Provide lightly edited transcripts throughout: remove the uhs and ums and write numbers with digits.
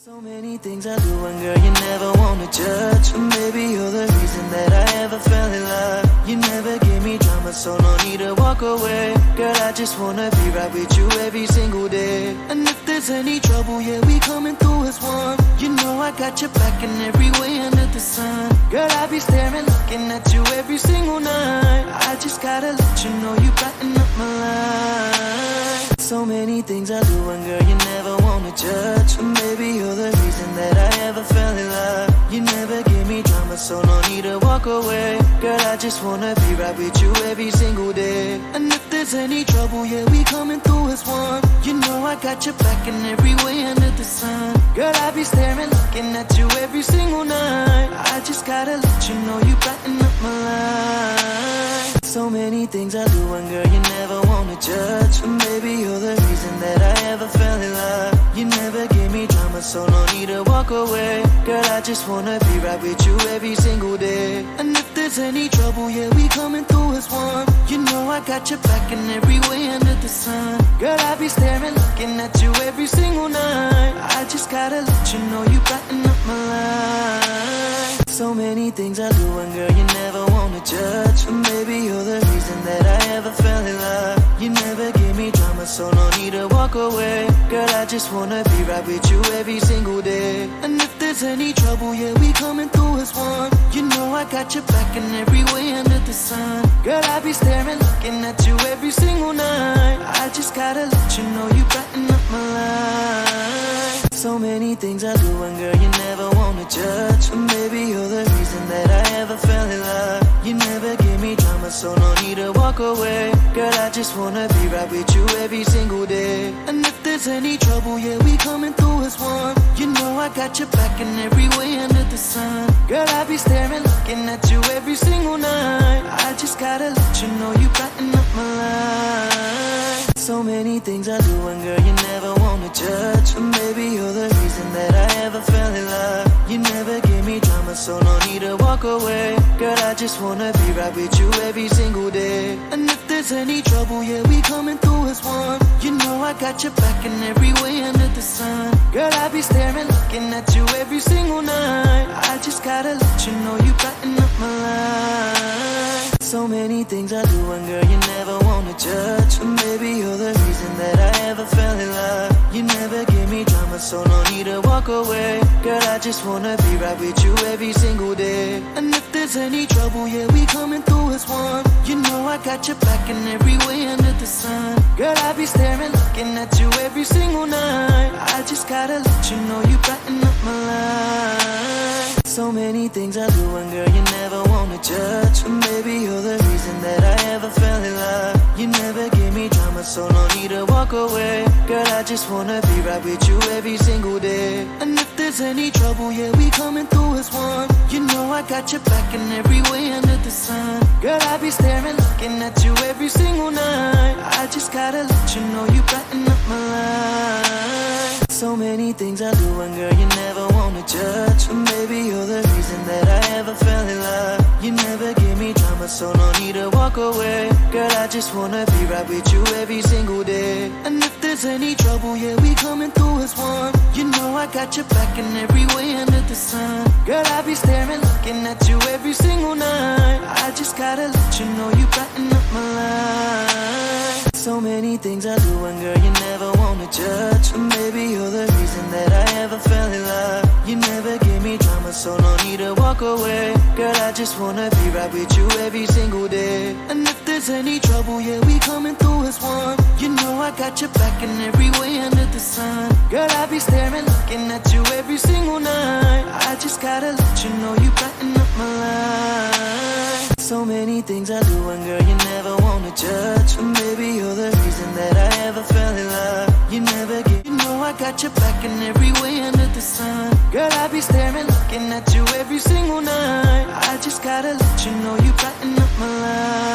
So many things I do and girl you never wanna judge. Maybe you're the reason that I ever fell in love. You never gave me drama, so no need to walk away. Girl, I just wanna be right with you every single day. And if there's any trouble, yeah, we coming through as one. You know I got your back in every way under the sun. Girl, I be staring, looking at you every single night. I just gotta let you know you brighten up my life. So many things I do and girl you never wanna judge. Maybe you're the reason that I ever fell in love. You never give me drama, so no need to walk away. Girl, I just wanna be right with you every single day. And if there's any trouble, yeah, we coming through as one. You know I got your back in every way under the sun. Girl, I be staring, looking at you every single night. I just gotta let you know you brighten up my life. So many things I do and girl you never wanna judge. Maybe you're the reason that I ever fell in love. You never give me drama, so no need to walk away. Girl, I just wanna be right with you every single day. And if there's any trouble, yeah, we coming through as one. You know I got your back in every way under the sun. Girl, I be staring, looking at you every single night. I just gotta let you know you brighten up my life. So many things I do and girl you never wanna judge. Maybe you're the reason that I ever fell in love. You never give me drama, so no need to walk away. Girl, I just wanna be right with you every single day. And if there's any trouble, yeah, we coming through as one. You know I got your back in every way under the sun. Girl, I be staring, looking at you every single night. I just gotta let you know you brighten up my life. So many things I do and girl you never wanna judge. Maybe you're the reason that I ever fell in love. You never give me drama, so no need to walk away. Girl, I just wanna be right with you every single day. And if there's any trouble, yeah, we coming through as one. You know I got your back in every way under the sun. Girl, I be staring, looking at you every single night. I just gotta let you know you brighten up my life. So many things I do and girl you never wanna judge. Maybe you're the reason that I ever fell in love. You never give me drama, so no need to walk away. Girl, I just wanna be right with you every single day. And if there's any trouble, yeah, we coming through as one. You know I got your back in every way under the sun. Girl, I be staring, looking at you every single night. I just gotta let you know you brighten up my life. So many things I do and girl you never wanna judge. Maybe you're the reason that I ever fell in love. You never give me drama, so no need to walk away. Girl, I just wanna be right with you every single day. And if there's any trouble, yeah, we coming through as one. You know I got your back in every way under the sun. Girl, I be staring, looking at you every single night. I just gotta let you know you brighten up my life. So many things I do and girl you never wanna judge. Maybe you're the reason that I ever fell in love. You never give me drama, so no need to walk away. Girl, I just wanna be right with you every single day. And if there's any trouble, yeah, we coming through as one. You know I got your back in every way under the sun. Girl, I be staring, looking at you every single night. I just gotta let you know you brighten up my life. So many things I do and girl you never wanna judge. Maybe you're the reason that I ever fell in love. You never give me drama, so no need to walk away. Girl, I just wanna be right with you every single day. And if there's any trouble, yeah, we coming through as one. You know I got your back in every way under the sun. Girl, I be staring, looking at you every single night. I just gotta let you know you brighten up my life. So many things I do and girl you never wanna judge. Maybe you're the reason that I ever fell in love. You never give me drama, so no need to walk away. Girl, I just wanna be right with you every single day. And if there's any trouble, yeah, we coming through as one. You know I got your back in every way under the sun. Girl, I be staring, looking at you every single night. I just gotta let you know you brighten up my life. So many things I do and girl you never wanna judge. Maybe you're the reason that I ever fell in love. You never give, you know I got your back in every way under the sun. Girl, I be staring, looking at you every single night. I just gotta let you know you brighten up my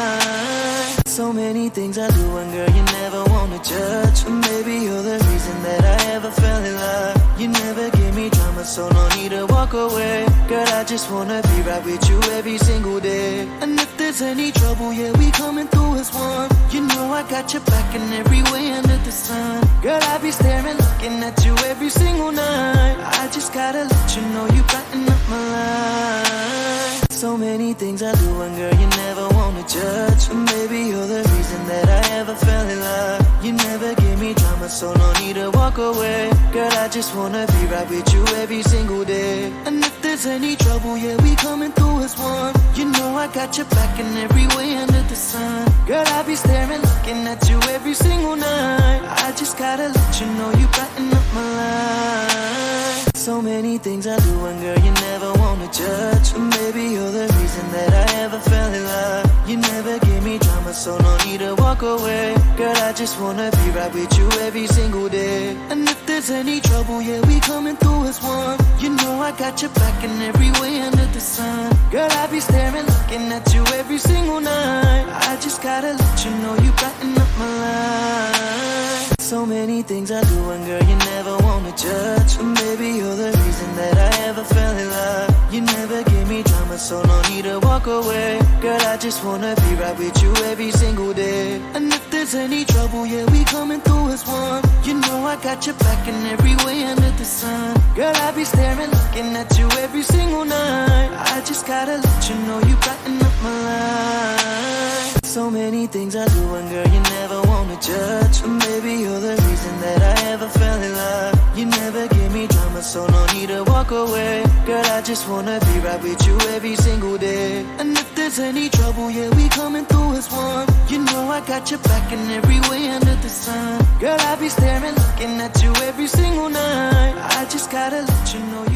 life. So many things I do and girl you never wanna judge. Maybe you're the reason that I ever fell in love. You never give me drama, so no need to walk away. Girl, I just wanna be right with you every single day. And if there's any trouble, yeah, we coming through as one. You know I got your back in every way under the sun. Girl, I be staring, looking looking at you every single night. I just gotta let you know you brighten up my life. So many things I do, and girl, you never wanna judge. And maybe you're the reason that I ever fell in love. You never give me drama, so no need to walk away. Girl, I just wanna be right with you every single day. And if there's any trouble, yeah, we coming through as one. You know I got your back in every way under the sun. Girl, I be staring, looking at you every single night. I just gotta let you know you brighten up my life. So many things I do, and girl, you never wanna judge. And maybe you're the reason that I ever fell in love. You never give me drama, so no need to walk away. Girl, I just wanna be right with you every single day. And if there's any trouble, yeah, we coming through as one. You know I got your back in every way under the sun. Girl, I be staring, looking at you every single night. I just gotta let you know you brighten up my life. So many things I do, and girl, you never wanna judge. And maybe you're the reason that I ever fell in love. You never give me drama, so no need to walk away. Girl, I just wanna be right with you every single day. And if there's any trouble, yeah, we coming through as one. You know I got your back in every way under the sun. Girl, I be staring, looking at you every single night. I just gotta let you know you brighten up my life. So many things I do, and girl, you never wanna judge. And maybe you're the reason that I ever fell in love. You never give me drama, so no need to walk away. Girl, I just wanna be right with you every single day. And if there's any trouble, yeah, we coming through as one. You know I got your back in every way under the sun. Girl, I be staring, looking at you every single night. I just gotta let you know you